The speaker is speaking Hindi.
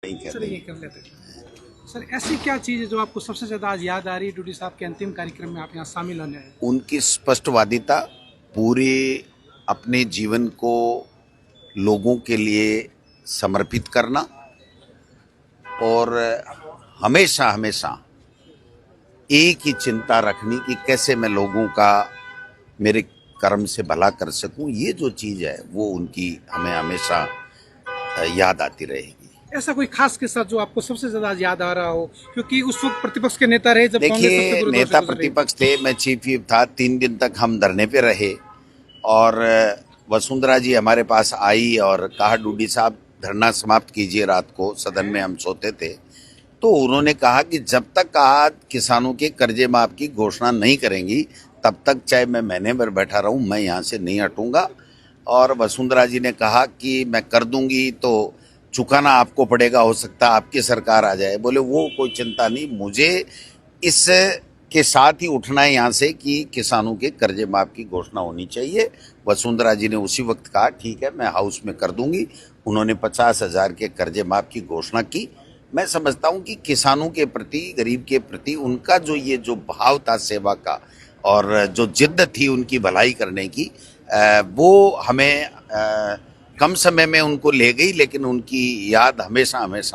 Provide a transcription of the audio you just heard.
नहीं कर सर रही। ये कर लेते हैं। सर ऐसी क्या चीज़ है जो आपको सबसे ज़्यादा आज याद आ रही है डूडी साहब के अंतिम कार्यक्रम में आप यहाँ शामिल होने आए? उनकी स्पष्टवादिता, पूरे अपने जीवन को लोगों के लिए समर्पित करना और हमेशा हमेशा एक ही चिंता रखनी कि कैसे मैं लोगों का मेरे कर्म से भला कर सकूं। ये जो चीज़ है वो उनकी हमें हमेशा याद आती रहेगी। ऐसा कोई खास किस्सा जो आपको सबसे ज़्यादा याद आ रहा हो, क्योंकि उस वक्त प्रतिपक्ष के नेता रहे जब कांग्रेस सबसे देखिए, बुरे दौर से नेता गुजर रही थी। प्रतिपक्ष थे, मैं चीफ व्हिप था। 3 दिन तक हम धरने पे रहे और वसुंधरा जी हमारे पास आई और कहा डूडी साहब धरना समाप्त कीजिए। रात को सदन में हम सोते थे तो उन्होंने कहा कि जब तक आज किसानों के कर्जे माफ की घोषणा नहीं करेंगी तब तक चाहे मैं महीने भर बैठा रहूं, मैं यहाँ से नहीं हटूंगा। और वसुंधरा जी ने कहा कि मैं कर दूंगी तो चुकाना आपको पड़ेगा, हो सकता है आपकी सरकार आ जाए। बोले वो कोई चिंता नहीं, मुझे इस के साथ ही उठना है यहाँ से कि किसानों के कर्जे माफ की घोषणा होनी चाहिए। वसुंधरा जी ने उसी वक्त कहा ठीक है मैं हाउस में कर दूंगी। उन्होंने 50,000 के कर्जे माफ की घोषणा की। मैं समझता हूँ कि किसानों के प्रति, गरीब के प्रति उनका जो ये जो भाव था सेवा का और जो जिद्द थी उनकी भलाई करने की, वो हमें कम समय में उनको ले गई, लेकिन उनकी याद हमेशा हमेशा